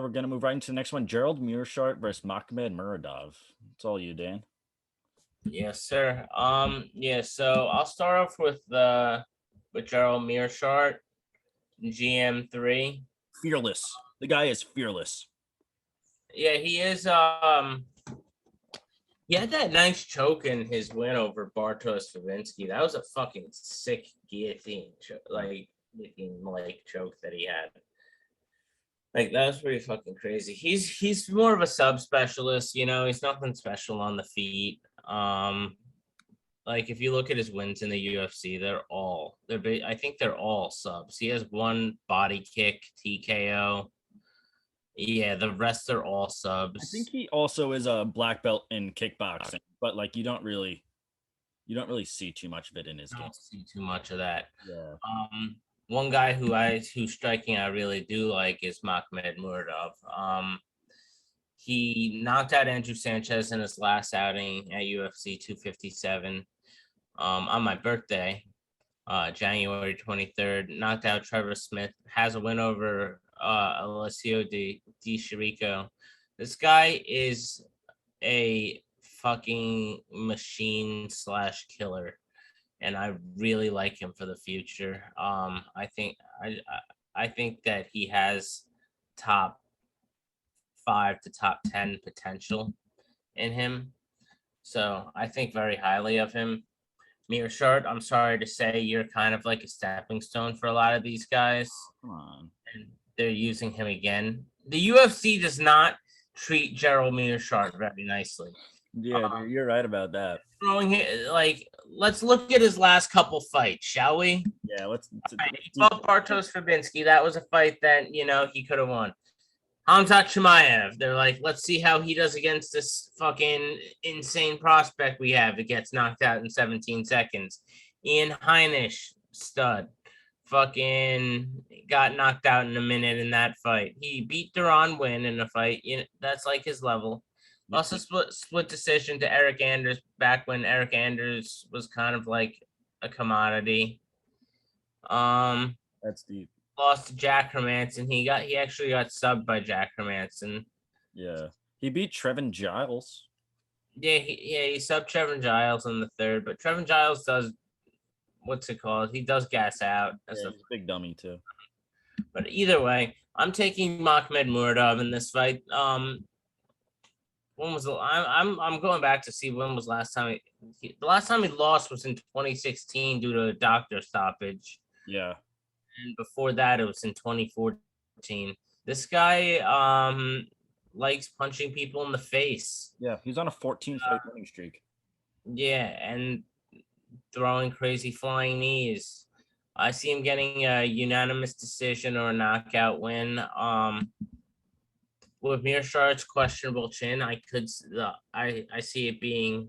we're gonna move right into the next one. Gerald Meerschaert versus Makhmud Muradov. It's all you, Dan. Yes, sir. So I'll start off with Gerald Meerschaert, GM3. Fearless. The guy is fearless. Yeah, he is. He had that nice choke in his win over Bartosz Fabinski. That was a fucking sick guillotine, choke that he had. Like, that was pretty fucking crazy. He's more of a subspecialist, he's nothing special on the feet. Like, if you look at his wins in the UFC, I think they're all subs. He has one body kick TKO. Yeah, the rest are all subs. I think he also is a black belt in kickboxing, but like you don't really see too much of it in his game. Don't see too much of that. Yeah. One guy who's striking I really do like is Makhmud Muradov. He knocked out Andrew Sanchez in his last outing at UFC 257 on my birthday, January 23rd. Knocked out Trevor Smith. Has a win over Alessio Di Chirico. This guy is a fucking machine / killer, and I really like him for the future. I think that he has top 5 to top 10 potential in him, so I think very highly of him. Meerschaert, I'm sorry to say, you're kind of like a stepping stone for a lot of these guys. Come on. And they're using him again. The UFC does not treat Gerald Meerschaert very nicely. Yeah, you're right about that. Let's look at his last couple fights, shall we? Yeah, let's he fought Bartosz Fabinski. That was a fight that, he could have won. Hamzat Chimaev, they're like, let's see how he does against this fucking insane prospect we have that gets knocked out in 17 seconds. Ian Heinisch, stud, fucking got knocked out in a minute in that fight. He beat Duran Win in a fight. That's like his level. Also split decision to Eric Anders back when Eric Anders was kind of like a commodity. That's deep. Lost to Jack Hermanson. He actually got subbed by Jack Hermanson. Yeah. He beat Trevin Giles. Yeah, he subbed Trevin Giles in the third, but Trevin Giles does, what's it called? He does gas out. He's a big dummy too. But either way, I'm taking Makhmud Muradov in this fight. When was I'm going back to see when was last time the last time he lost was in 2016 due to a doctor stoppage. Yeah. And before that, it was in 2014. This guy likes punching people in the face. Yeah, he's on a 14-fight winning streak. Yeah, and throwing crazy flying knees. I see him getting a unanimous decision or a knockout win. With Meerschaert's questionable chin, I see it being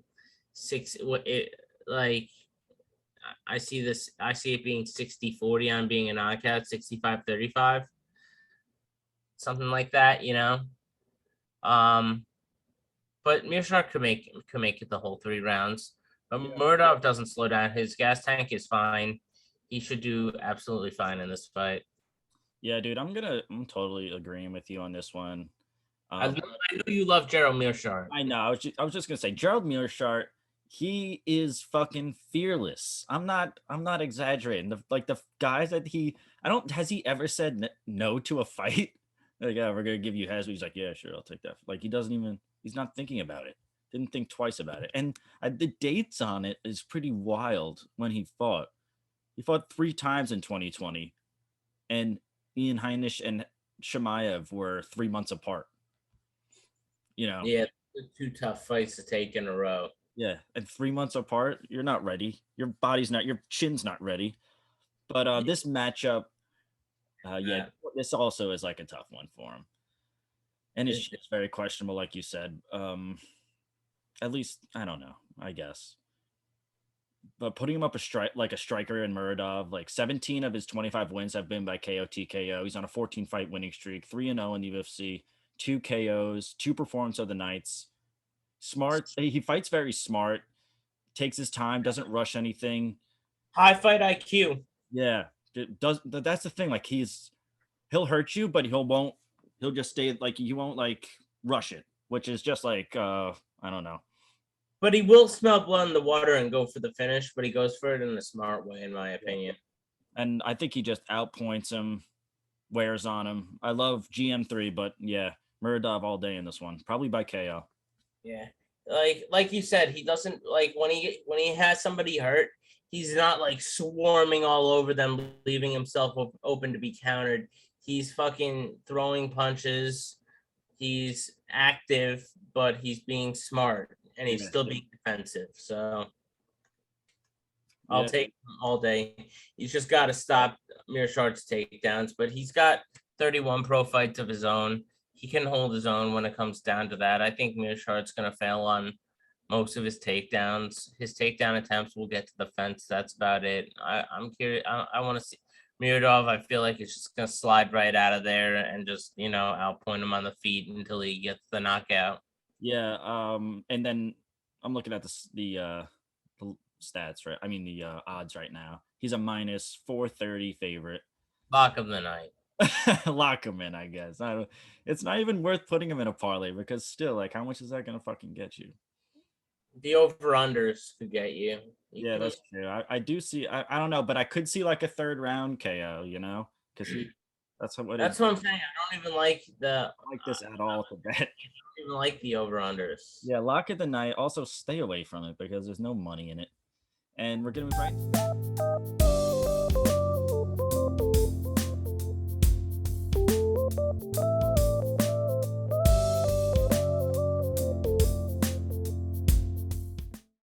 I see it being 60-40 on being a knockout, 65-35. Something like that, But Meerschaert could make it the whole 3 rounds. But yeah. Muradov doesn't slow down. His gas tank is fine. He should do absolutely fine in this fight. Yeah, dude, I'm totally agreeing with you on this one. I know you love Gerald Meerschaert. I know. I was just gonna say Gerald Meerschaert. He is fucking fearless. I'm not exaggerating. The guys that has he ever said no to a fight? Like, yeah, we're gonna give you Hasby. He's like, yeah, sure, I'll take that. Like, he's not thinking about it. Didn't think twice about it. And the dates on it is pretty wild. When he fought 3 times in 2020, and Ian Heinisch and Chimaev were 3 months apart. Yeah, 2 tough fights to take in a row. Yeah, and 3 months apart, you're not ready. Your chin's not ready. But this matchup, this also is like a tough one for him, and it's very questionable, like you said. At least I don't know. I guess, but putting him up a striker in Muradov, like 17 of his 25 wins have been by KO TKO. He's on a 14-fight winning streak, 3-0 in the UFC, 2 KOs, 2 performance of the nights. Smart. He fights very smart, takes his time, doesn't rush anything. High fight IQ. Yeah, that's the thing. Like he'll hurt you, but he won't he'll just stay like he won't like rush it, which is just like I don't know. But he will smell blood in the water and go for the finish, but he goes for it in a smart way, in my opinion. And I think he just outpoints him, wears on him. I love GM3, but yeah, Muradov all day in this one, probably by KO. Yeah, like you said, he doesn't like when he has somebody hurt. He's not like swarming all over them, leaving himself open to be countered. He's fucking throwing punches. He's active, but he's being smart and he's still being defensive. So I'll take him all day. He's just got to stop Meerschaert's takedowns, but he's got 31 pro fights of his own. He can hold his own when it comes down to that. I think Meerschaert's going to fail on most of his takedowns. His takedown attempts will get to the fence. That's about it. I'm curious. I want to see Muradov. I feel like it's just going to slide right out of there and just, outpoint him on the feet until he gets the knockout. Yeah. And then I'm looking at the stats, right? I mean, the odds right now. He's a minus 430 favorite. Lock of the night. Lock him in, I guess. It's not even worth putting him in a parlay because still, like, how much is that gonna fucking get you? The over-unders could get you. Yeah, that's true. I do see. I don't know, but I could see like a third round KO. Because that's what I'm saying. I don't even like this at all to bet. I don't even like the over-unders. Yeah, lock of the night. Also, stay away from it because there's no money in it. And we're gonna move right.